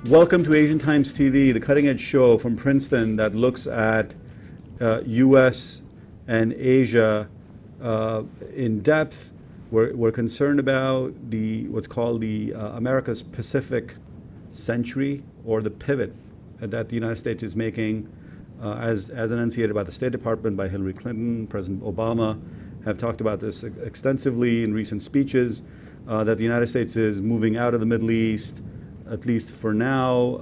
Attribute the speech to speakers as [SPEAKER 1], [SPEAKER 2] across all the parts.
[SPEAKER 1] Welcome to Asian Times TV, the cutting-edge show from Princeton that looks at U.S. and Asia in depth. We're concerned about what's called the America's Pacific century, or the pivot that the United States is making, as enunciated by the State Department, by Hillary Clinton. President Obama have talked about this extensively in recent speeches, that the United States is moving out of the Middle East, at least for now,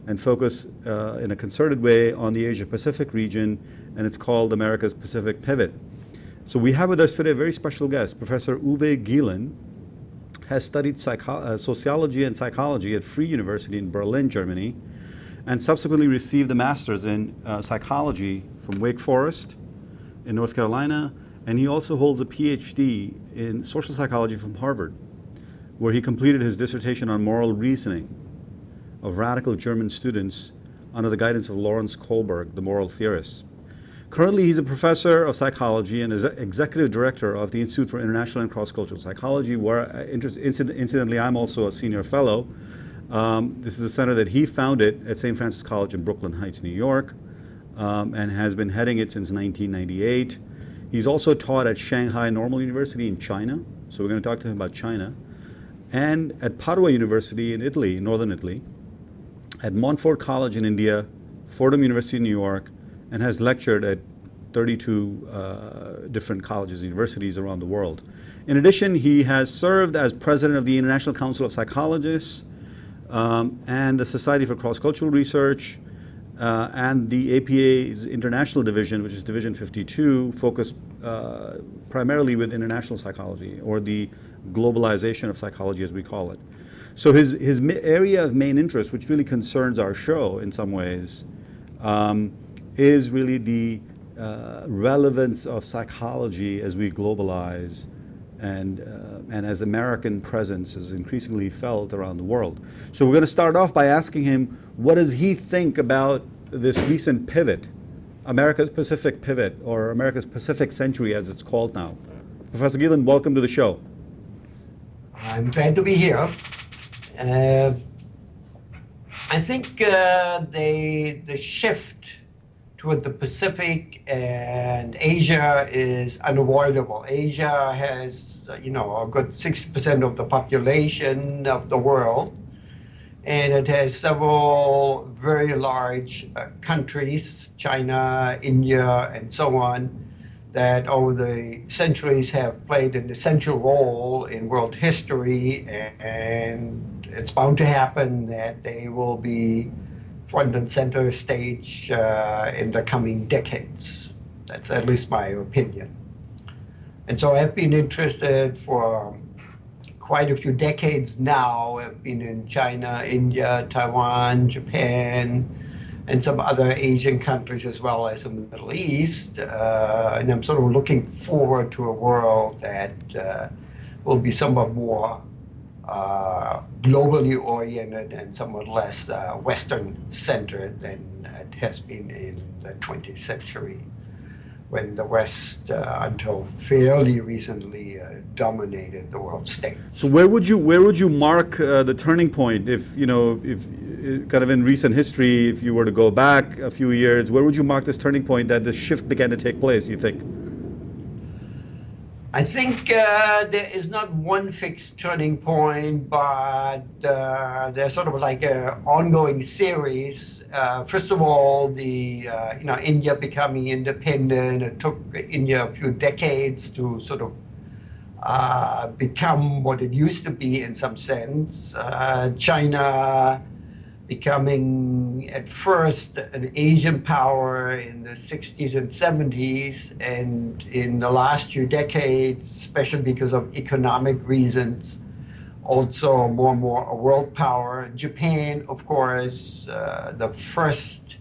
[SPEAKER 1] and focus in a concerted way on the Asia-Pacific region, and it's called America's Pacific Pivot. So we have with us today a very special guest. Professor Uwe Gielen has studied sociology and psychology at Free University in Berlin, Germany, and subsequently received a master's in psychology from Wake Forest in North Carolina, and he also holds a PhD in social psychology from Harvard, where he completed his dissertation on moral reasoning of radical German students under the guidance of Lawrence Kohlberg, the moral theorist. Currently, he's a professor of psychology and is executive director of the Institute for International and Cross-Cultural Psychology, where, incidentally, I'm also a senior fellow. This is a center that he founded at St. Francis College in Brooklyn Heights, New York, and has been heading it since 1998. He's also taught at Shanghai Normal University in China, so we're going to talk to him about China, and at Padua University in Italy, northern Italy, at Montfort College in India, Fordham University in New York, and has lectured at 32 different colleges and universities around the world. In addition, he has served as president of the International Council of Psychologists and the Society for Cross-Cultural Research, and the APA's international division, which is Division 52, focused primarily with international psychology, or the globalization of psychology, as we call it. So his area of main interest, which really concerns our show in some ways, is really the relevance of psychology as we globalize and as American presence is increasingly felt around the world. So we're going to start off by asking him, what does he think about this recent pivot, America's Pacific pivot, or America's Pacific century as it's called now? Professor Gielen, welcome to the show.
[SPEAKER 2] I'm glad to be here. I think the shift toward the Pacific and Asia is unavoidable. Asia has, a good 60% of the population of the world, and it has several very large countries, China, India, and so on, that over the centuries have played an essential role in world history, and it's bound to happen that they will be front and center stage in the coming decades. That's at least my opinion. And so I've been interested for quite a few decades now. I've been in China, India, Taiwan, Japan, and some other Asian countries, as well as in the Middle East. And I'm sort of looking forward to a world that will be somewhat more globally oriented and somewhat less Western-centered than it has been in the 20th century, when the West, until fairly recently, dominated the world stage.
[SPEAKER 1] So where would you mark the turning point, if kind of in recent history, if you were to go back a few years, where would you mark this turning point that the shift began to take place, you think?
[SPEAKER 2] I think there is not one fixed turning point, but there's sort of like an ongoing series. First of all, India becoming independent. It took India a few decades to sort of become what it used to be in some sense. China becoming at first an Asian power in the 60s and 70s, and in the last few decades, especially because of economic reasons, also more and more a world power. Japan, of course, the first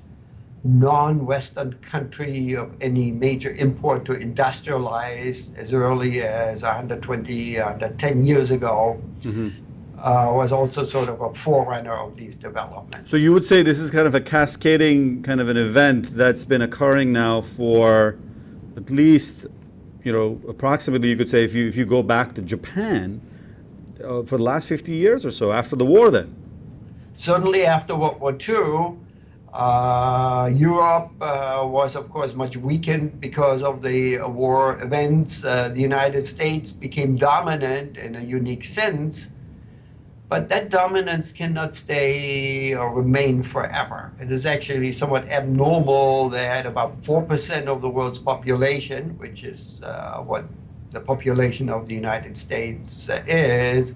[SPEAKER 2] non-Western country of any major import to industrialize as early as 110 years ago. Mm-hmm. Was also sort of a forerunner of these developments.
[SPEAKER 1] So you would say this is kind of a cascading kind of an event that's been occurring now for at least, approximately, you could say, if you go back to Japan, for the last 50 years or so, after the war then?
[SPEAKER 2] Certainly after World War II, Europe was, of course, much weakened because of the war events. The United States became dominant in a unique sense, but that dominance cannot stay or remain forever. It is actually somewhat abnormal that about 4% of the world's population, which is what the population of the United States is,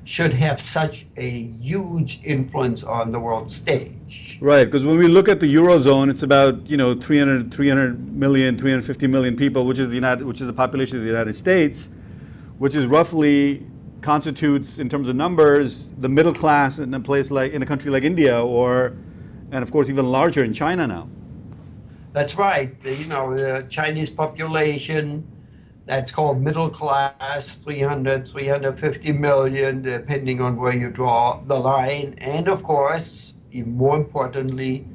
[SPEAKER 2] should have such a huge influence on the world stage.
[SPEAKER 1] Right, because when we look at the Eurozone, it's about, 300 million, 350 million people, which is the population of the United States, which is roughly constitutes, in terms of numbers, the middle class in a country like India, and of course even larger in China now.
[SPEAKER 2] That's right. The Chinese population, that's called middle class, 300, 350 million, depending on where you draw the line. And of course, even more importantly,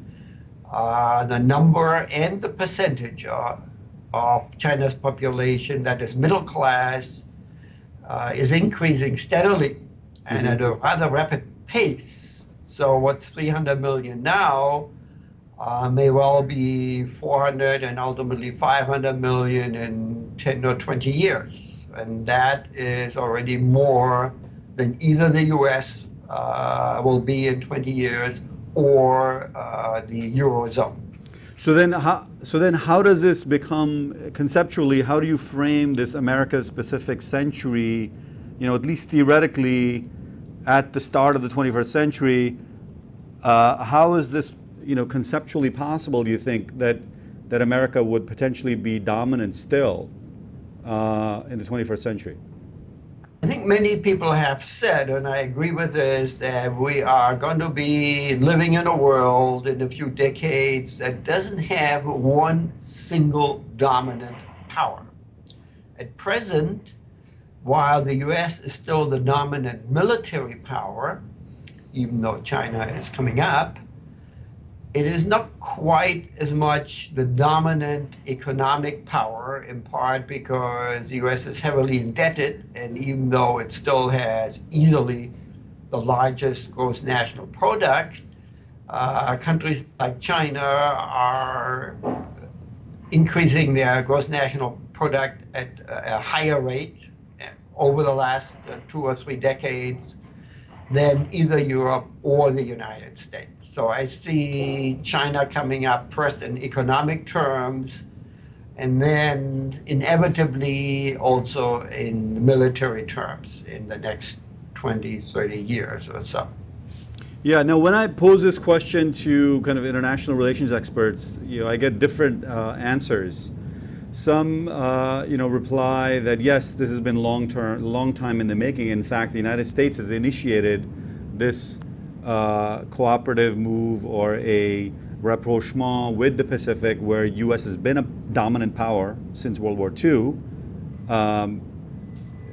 [SPEAKER 2] the number and the percentage of China's population that is middle class is increasing steadily and at a rather rapid pace. So what's 300 million now may well be 400 and ultimately 500 million in 10 or 20 years. And that is already more than either the US will be in 20 years or the Eurozone.
[SPEAKER 1] So then how does this become, conceptually, how do you frame this America-specific century, at least theoretically, at the start of the 21st century? How is this, conceptually possible, do you think, that America would potentially be dominant still in the 21st century?
[SPEAKER 2] I think many people have said, and I agree with this, that we are going to be living in a world in a few decades that doesn't have one single dominant power. At present, while the US is still the dominant military power, even though China is coming up, it is not quite as much the dominant economic power, in part because the US is heavily indebted, and even though it still has easily the largest gross national product, countries like China are increasing their gross national product at a higher rate over the last 2 or 3 decades than either Europe or the United States. So I see China coming up first in economic terms, and then inevitably also in military terms in the next 20, 30 years or so.
[SPEAKER 1] Yeah, now when I pose this question to kind of international relations experts, I get different answers. Some, reply that yes, this has been long time in the making. In fact, the United States has initiated this cooperative move or a rapprochement with the Pacific, where U.S. has been a dominant power since World War II,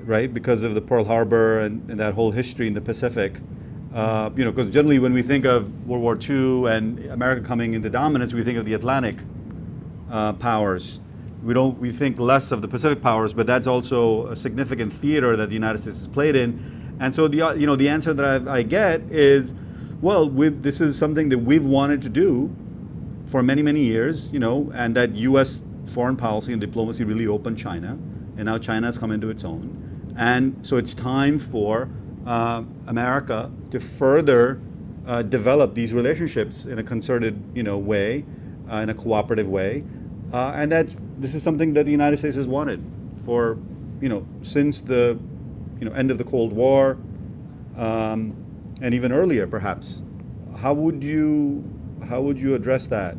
[SPEAKER 1] right? Because of the Pearl Harbor and that whole history in the Pacific. Because generally when we think of World War II and America coming into dominance, we think of the Atlantic powers. We think less of the Pacific powers, but that's also a significant theater that the United States has played in. And so the answer that I get is, well, this is something that we've wanted to do for many, many years, and that U.S. foreign policy and diplomacy really opened China, and now China has come into its own. And so it's time for America to further develop these relationships in a concerted, way, in a cooperative way, and that this is something that the United States has wanted for, since the, end of the Cold War, and even earlier, perhaps. How would you address that?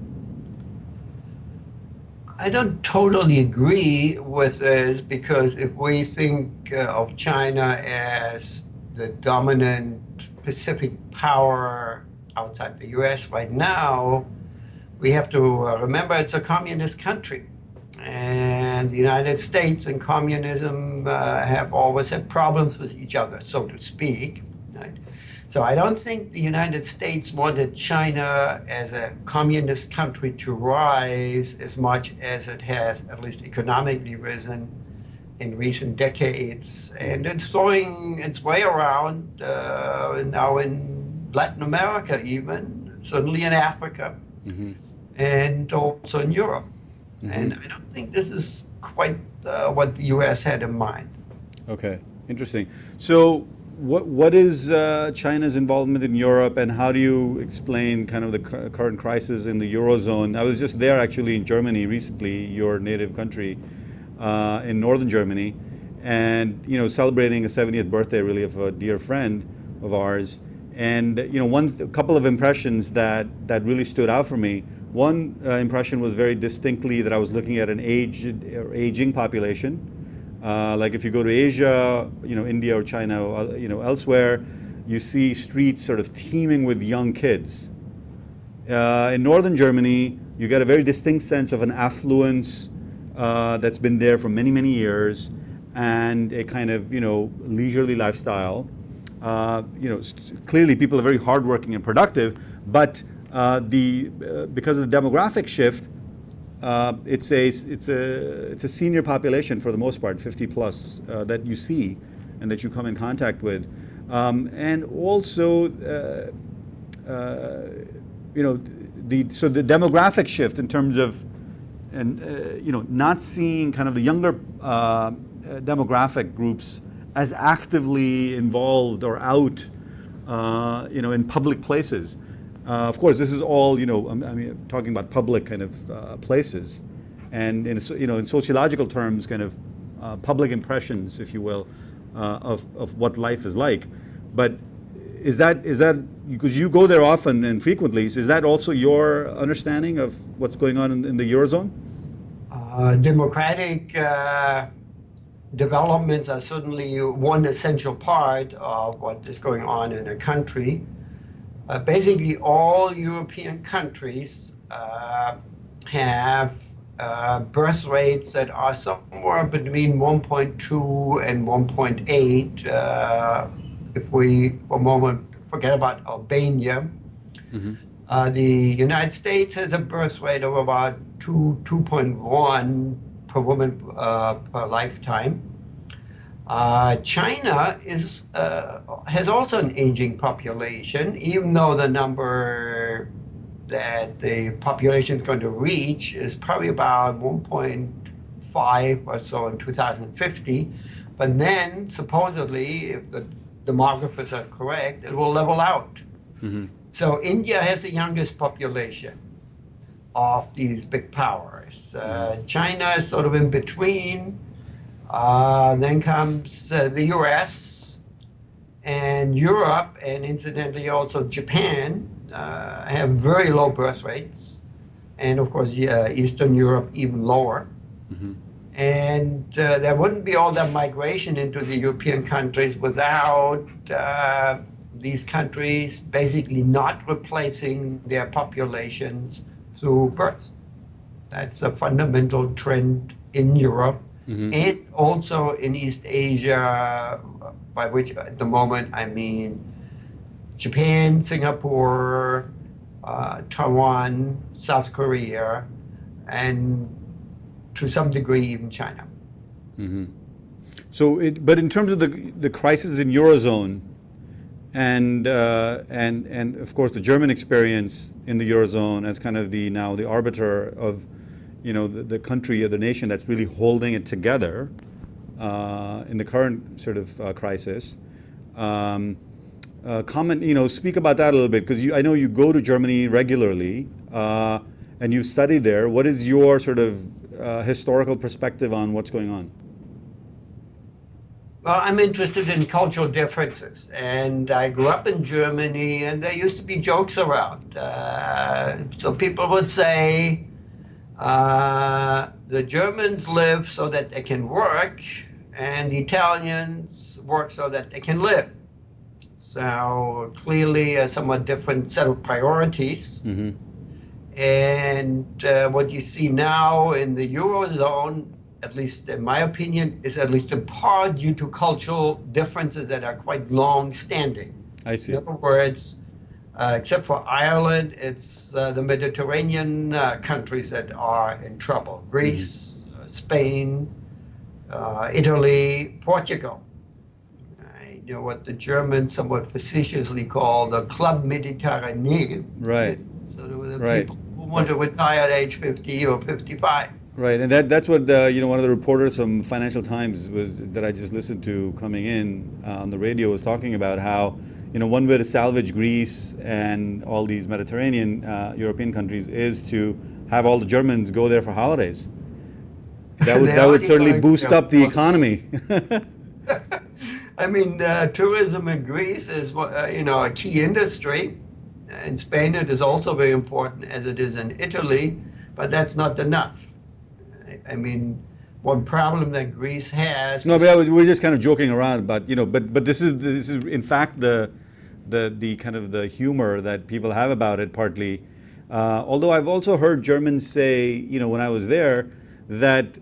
[SPEAKER 2] I don't totally agree with this, because if we think of China as the dominant Pacific power outside the US right now, we have to remember it's a communist country. And the United States and communism have always had problems with each other, so to speak. Right? So I don't think the United States wanted China as a communist country to rise as much as it has, at least economically, risen in recent decades. And it's throwing its way around now in Latin America even, certainly in Africa,
[SPEAKER 1] Hmm.
[SPEAKER 2] and also in Europe.
[SPEAKER 1] Hmm.
[SPEAKER 2] And I don't think this is quite what the U.S. had in mind.
[SPEAKER 1] Okay, interesting. So, what is China's involvement in Europe, and how do you explain kind of the current crisis in the Eurozone? I was just there actually in Germany recently, your native country, in northern Germany, and celebrating a 70th birthday really of a dear friend of ours. And a couple of impressions that really stood out for me. One impression was very distinctly that I was looking at an aging population. Like if you go to Asia, India or China, or, elsewhere, you see streets sort of teeming with young kids. In northern Germany, you get a very distinct sense of an affluence that's been there for many, many years, and a kind of leisurely lifestyle. Clearly people are very hardworking and productive, but because of the demographic shift, it's a senior population for the most part, 50 plus, that you see and that you come in contact with, and also the demographic shift in terms of and not seeing kind of the younger demographic groups as actively involved or out in public places. Of course, this is all I mean, talking about public kind of places, and in sociological terms, kind of public impressions, if you will, of what life is like. But is that because you go there often and frequently? Is that also your understanding of what's going on in the Eurozone?
[SPEAKER 2] Democratic developments are certainly one essential part of what is going on in a country. Basically, all European countries have birth rates that are somewhere between 1.2 and 1.8. If we, for a moment, forget about Albania, the United States has a birth rate of about 2.1 per woman per lifetime. China has also an aging population, even though the number that the population is going to reach is probably about 1.5 or so in 2050. But then, supposedly, if the demographers are correct, it will level out. So India has the youngest population of these big powers. China is sort of in between. Then comes the US and Europe, and incidentally also Japan have very low birth rates. And of course, Eastern Europe even lower. And there wouldn't be all that migration into the European countries without these countries basically not replacing their populations through birth. That's a fundamental trend in Europe. And also in East Asia, by which at the moment I mean Japan, Singapore, Taiwan, South Korea, and to some degree even China.
[SPEAKER 1] So, but in terms of the crisis in Eurozone, and of course the German experience in the Eurozone as kind of the arbiter of the country or the nation that's really holding it together in the current sort of crisis. Speak about that a little bit, because I know you go to Germany regularly and you study there. What is your sort of historical perspective on what's going on?
[SPEAKER 2] Well, I'm interested in cultural differences, and I grew up in Germany, and there used to be jokes around. So people would say, the Germans live so that they can work, and the Italians work so that they can live. So clearly a somewhat different set of priorities. And what you see now in the Eurozone, at least in my opinion, is at least in part due to cultural differences that are quite long-standing.
[SPEAKER 1] I see.
[SPEAKER 2] In other words, except for Ireland, it's the Mediterranean countries that are in trouble. Greece, Spain, Italy, Portugal. what the Germans somewhat facetiously call the Club Mediterranee.
[SPEAKER 1] Right.
[SPEAKER 2] So there were the
[SPEAKER 1] Right.
[SPEAKER 2] people who want to retire at age 50 or 55.
[SPEAKER 1] Right, and that's what one of the reporters from Financial Times was that I just listened to coming in on the radio was talking about how one way to salvage Greece and all these Mediterranean European countries is to have all the Germans go there for holidays. That would
[SPEAKER 2] They're
[SPEAKER 1] that would
[SPEAKER 2] already
[SPEAKER 1] certainly
[SPEAKER 2] going
[SPEAKER 1] boost
[SPEAKER 2] there.
[SPEAKER 1] up the economy.
[SPEAKER 2] I mean, tourism in Greece is a key industry. In Spain, it is also very important as it is in Italy, but that's not enough. I mean, one problem that Greece has.
[SPEAKER 1] No, but we're just kind of joking around, but this is in fact the kind of the humor that people have about it partly. Although I've also heard Germans say, when I was there, that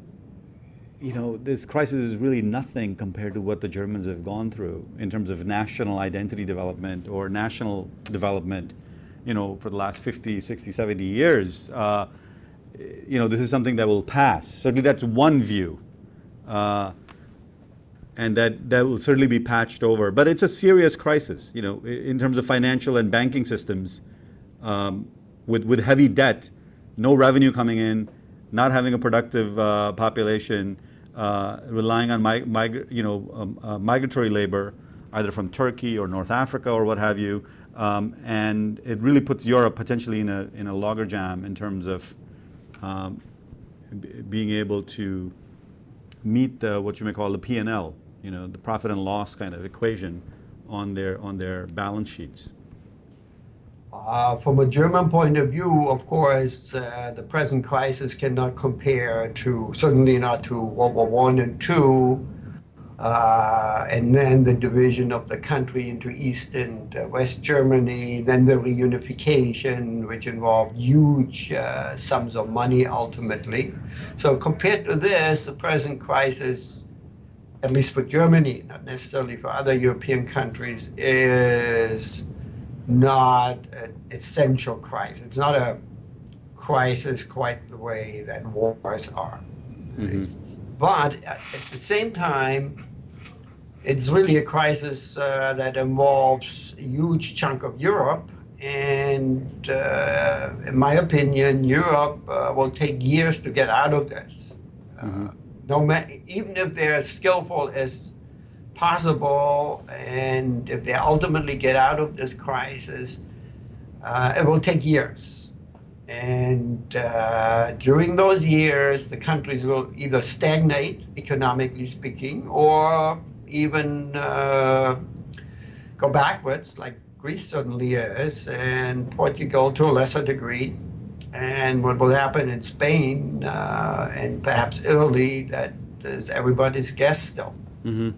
[SPEAKER 1] this crisis is really nothing compared to what the Germans have gone through in terms of national identity development or national development, for the last 50, 60, 70 years. This is something that will pass. Certainly that's one view. And that will certainly be patched over. But it's a serious crisis, in terms of financial and banking systems, with heavy debt, no revenue coming in, not having a productive population, relying on migratory labor, either from Turkey or North Africa or what have you, and it really puts Europe potentially in a logjam in terms of being able to meet what you may call the P&L, the profit and loss kind of equation on their balance sheets.
[SPEAKER 2] From a German point of view, of course, the present crisis cannot compare to, certainly not to World War I and II, and then the division of the country into East and West Germany, then the reunification, which involved huge sums of money ultimately. So compared to this, the present crisis, at least for Germany, not necessarily for other European countries, is not an essential crisis. It's not a crisis quite the way that wars are.
[SPEAKER 1] Mm-hmm.
[SPEAKER 2] But at the same time, it's really a crisis that involves a huge chunk of Europe. And in my opinion, Europe will take years to get out of this. Even if they're as skillful as possible, and if they ultimately get out of this crisis, it will take years. And during those years, the countries will either stagnate, economically speaking, or even go backwards, like Greece certainly is, and Portugal to a lesser degree. And what will happen in Spain and perhaps Italy, that is everybody's guess still.
[SPEAKER 1] Mm-hmm.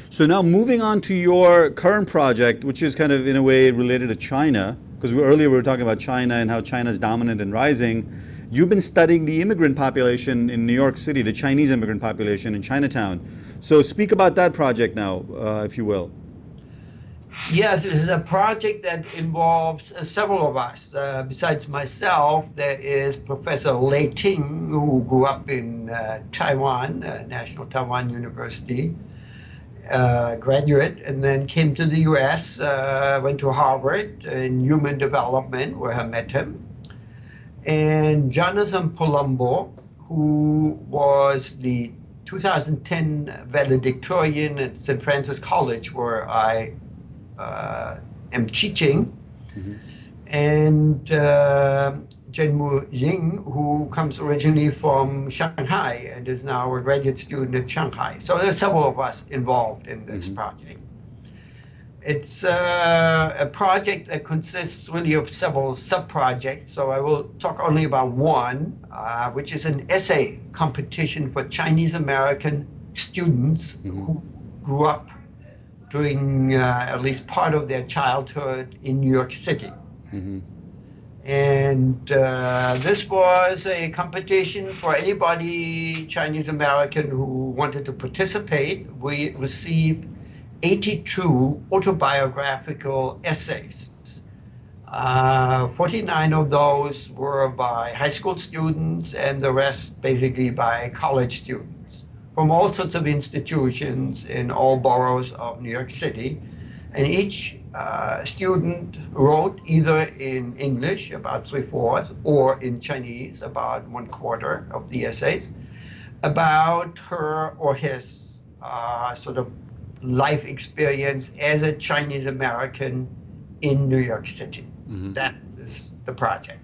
[SPEAKER 1] So now moving on to your current project, which is kind of in a way related to China, because earlier we were talking about China and how China is dominant and rising. You've been studying the immigrant population in New York City, the Chinese immigrant population in Chinatown. So speak about that project now, if you will.
[SPEAKER 2] Yes, this is a project that involves several of us. Besides myself, there is Professor Lei Ting, who grew up in Taiwan, National Taiwan University, graduate, and then came to the US, went to Harvard in human development, where I met him. And Jonathan Palumbo, who was the 2010 valedictorian at St. Francis College, where I am teaching, and Zhenmu Jing, who comes originally from Shanghai and is now a graduate student at Shanghai. So there are several of us involved in this project. It's a project that consists really of several sub-projects, so I will talk only about one, which is an essay competition for Chinese American students who grew up during at least part of their childhood in New York City. And this was a competition for anybody Chinese American who wanted to participate. We received 82 autobiographical essays. 49 of those were by high school students, and the rest basically by college students from all sorts of institutions in all boroughs of New York City. And each student wrote either in English, about 3/4, or in Chinese, about 1/4 of the essays, about her or his sort of life experience as a Chinese American in New York City.
[SPEAKER 1] Mm-hmm.
[SPEAKER 2] That is the project.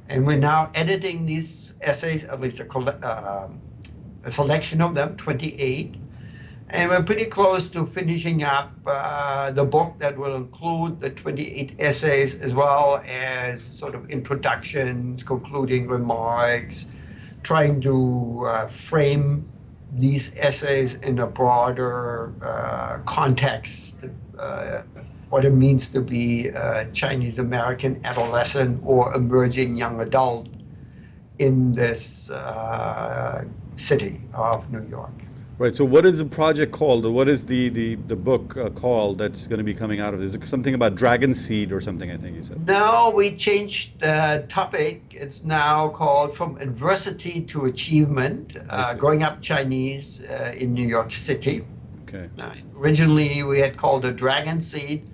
[SPEAKER 2] And we're now editing these essays, at least a selection of them, 28. And we're pretty close to finishing up the book that will include the 28 essays, as well as sort of introductions, concluding remarks, trying to frame these essays in a broader context, what it means to be a Chinese American adolescent or emerging young adult in this city of New York.
[SPEAKER 1] Right. So what is the project called? Or what is the book called that's going to be coming out of this? Is it something about dragon seed or something, I think you said?
[SPEAKER 2] No, we changed the topic. It's now called From Adversity to Achievement, Growing Up Chinese in New York City.
[SPEAKER 1] Okay.
[SPEAKER 2] Originally, we had called it Dragon Seed,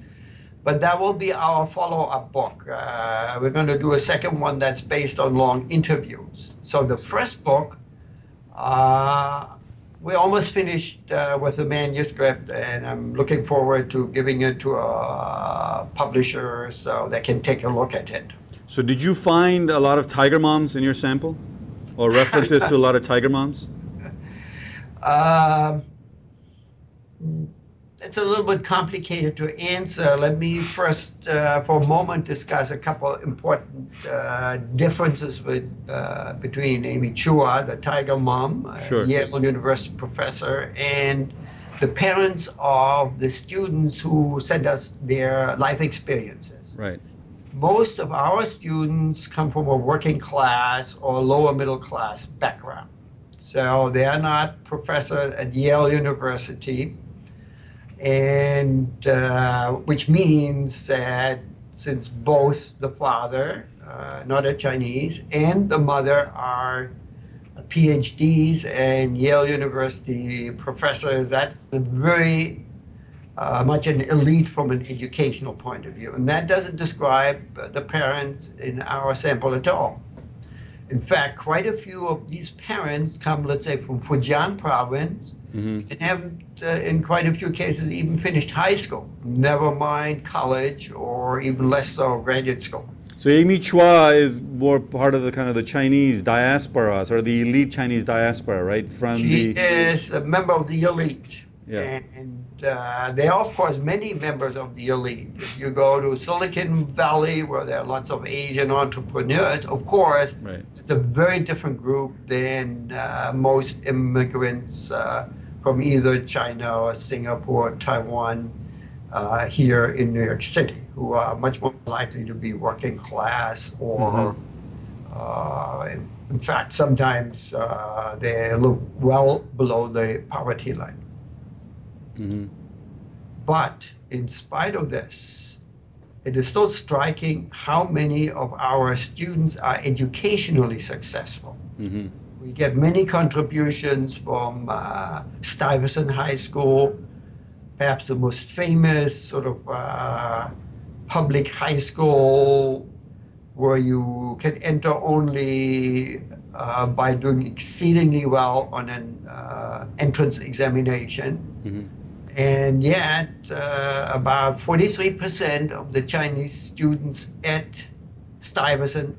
[SPEAKER 2] but that will be our follow-up book. We're going to do a second one that's based on long interviews. So the first book, we're almost finished with the manuscript, and I'm looking forward to giving it to a publisher so they can take a look at it.
[SPEAKER 1] So did you find a lot of tiger moms in your sample? Or references to a lot of tiger moms?
[SPEAKER 2] It's a little bit complicated to answer. Let me first, for a moment, discuss a couple important differences between Amy Chua, the tiger mom,
[SPEAKER 1] Sure.
[SPEAKER 2] Yale University professor, and the parents of the students who sent us their life experiences.
[SPEAKER 1] Right.
[SPEAKER 2] Most of our students come from a working class or lower middle class background. So they are not professors at Yale University. And which means that since both the father, not a Chinese, and the mother are PhDs and Yale University professors, that's very much an elite from an educational point of view. And that doesn't describe the parents in our sample at all. In fact, quite a few of these parents come, let's say, from Fujian province, and haven't, in quite a few cases, even finished high school, never mind college or even less so graduate school.
[SPEAKER 1] So Amy Chua is more part of the kind of the Chinese diaspora, sort of the elite Chinese diaspora, right?
[SPEAKER 2] She is a member of the elite.
[SPEAKER 1] Yeah.
[SPEAKER 2] And there are, of course, many members of the elite. If you go to Silicon Valley, where there are lots of Asian entrepreneurs, of course,
[SPEAKER 1] Right.
[SPEAKER 2] it's a very different group than most immigrants from either China or Singapore, Taiwan, here in New York City, who are much more likely to be working class or, in fact, sometimes they look well below the poverty line. But in spite of this, it is still striking how many of our students are educationally successful. We get many contributions from Stuyvesant High School, perhaps the most famous sort of public high school where you can enter only by doing exceedingly well on an entrance examination. And yet, about 43% of the Chinese students at Stuyvesant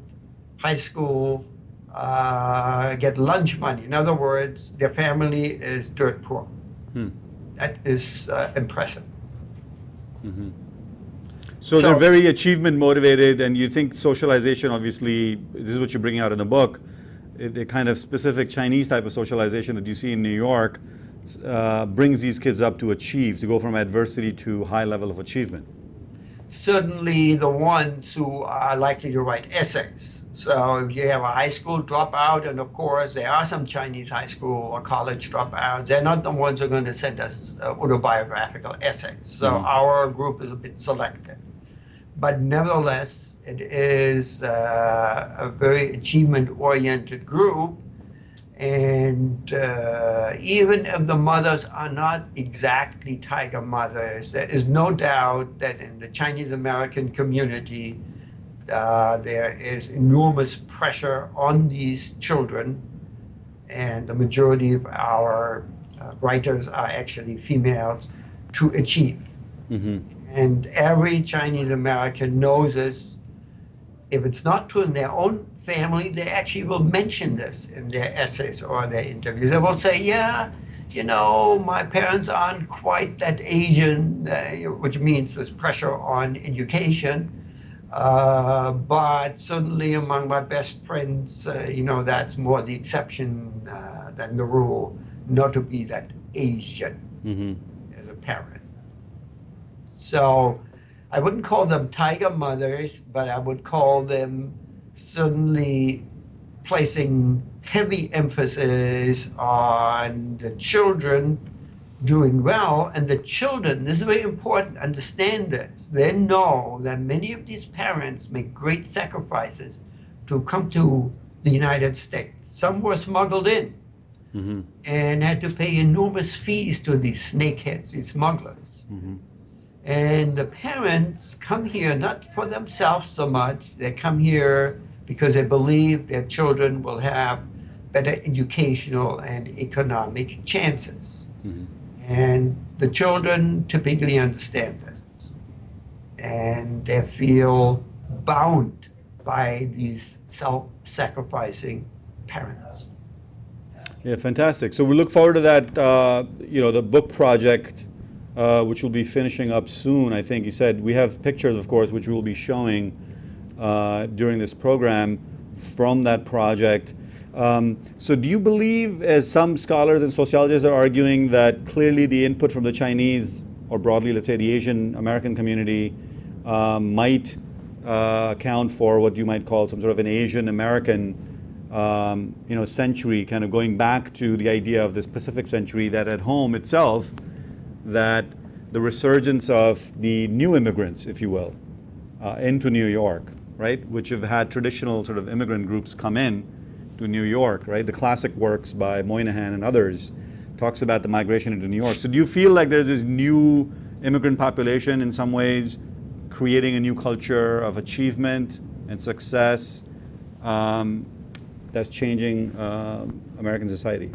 [SPEAKER 2] High School get lunch money. In other words, their family is dirt poor. That is impressive.
[SPEAKER 1] So they're very achievement motivated, and you think socialization, obviously, this is what you're bringing out in the book, the kind of specific Chinese type of socialization that you see in New York brings these kids up to achieve, to go from adversity to high level of achievement.
[SPEAKER 2] Certainly the ones who are likely to write essays. So if you have a high school dropout, and of course there are some Chinese high school or college dropouts, they're not the ones who are going to send us autobiographical essays. So our group is a bit selected. But nevertheless, it is a very achievement-oriented group. And even if the mothers are not exactly tiger mothers, there is no doubt that in the Chinese American community, there is enormous pressure on these children, and the majority of our writers are actually females, to achieve.
[SPEAKER 1] Mm-hmm.
[SPEAKER 2] And every Chinese American knows this. If it's not true in their own family, they actually will mention this in their essays or their interviews. They will say, yeah, you know, my parents aren't quite that Asian, which means there's pressure on education. But certainly among my best friends, you know, that's more the exception than the rule, not to be that Asian as a parent. So I wouldn't call them tiger mothers, but I would call them certainly placing heavy emphasis on the children doing well. And the children, this is very important, understand this. They know that many of these parents make great sacrifices to come to the United States. Some were smuggled in and had to pay enormous fees to these snakeheads, these smugglers. And the parents come here not for themselves so much. They come here because they believe their children will have better educational and economic chances. And the children typically understand this. And they feel bound by these self-sacrificing parents.
[SPEAKER 1] Yeah, fantastic. So we look forward to that, the book project, which will be finishing up soon. I think you said we have pictures, of course, which we will be showing during this program from that project. So do you believe, as some scholars and sociologists are arguing, that clearly the input from the Chinese, or broadly, let's say, the Asian American community, might account for what you might call some sort of an Asian American century, kind of going back to the idea of this Pacific century, that at home itself, that the resurgence of the new immigrants, if you will, into New York, right, which have had traditional sort of immigrant groups come in to New York, right? The classic works by Moynihan and others talks about the migration into New York. So do you feel like there's this new immigrant population in some ways creating a new culture of achievement and success that's changing American society?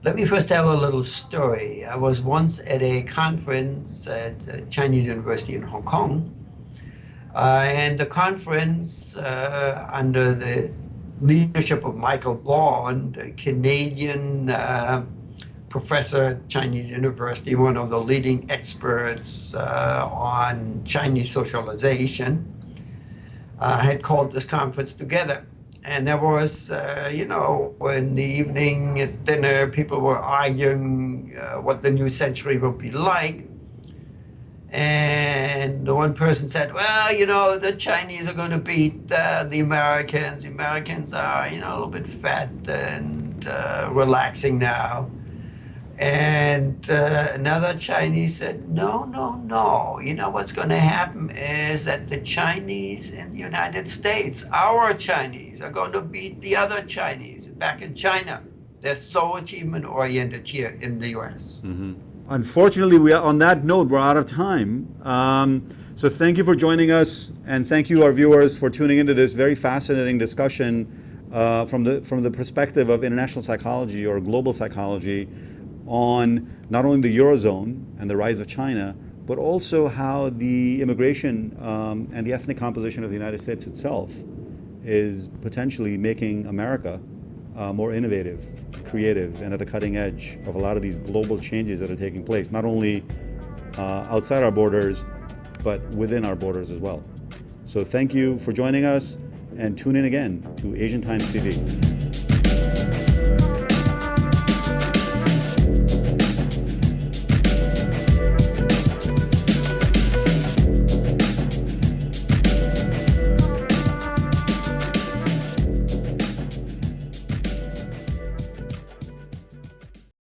[SPEAKER 2] Let me first tell a little story. I was once at a conference at the Chinese University in Hong Kong, and the conference under the leadership of Michael Bond, a Canadian professor at Chinese University, one of the leading experts on Chinese socialization, had called this conference together. And there was, in the evening at dinner, people were arguing what the new century will be like. And one person said, well, the Chinese are going to beat the Americans. The Americans are, a little bit fat and relaxing now. And another Chinese said, no. What's going to happen is that the Chinese in the United States, our Chinese, are going to beat the other Chinese back in China. They're so achievement-oriented here in the U.S.
[SPEAKER 1] Unfortunately, on that note, we're out of time. So thank you for joining us, and thank you, our viewers, for tuning into this very fascinating discussion from the perspective of international psychology or global psychology on not only the Eurozone and the rise of China, but also how the immigration and the ethnic composition of the United States itself is potentially making America more innovative, creative, and at the cutting edge of a lot of these global changes that are taking place, not only outside our borders, but within our borders as well. So thank you for joining us, and tune in again to Asian Times TV.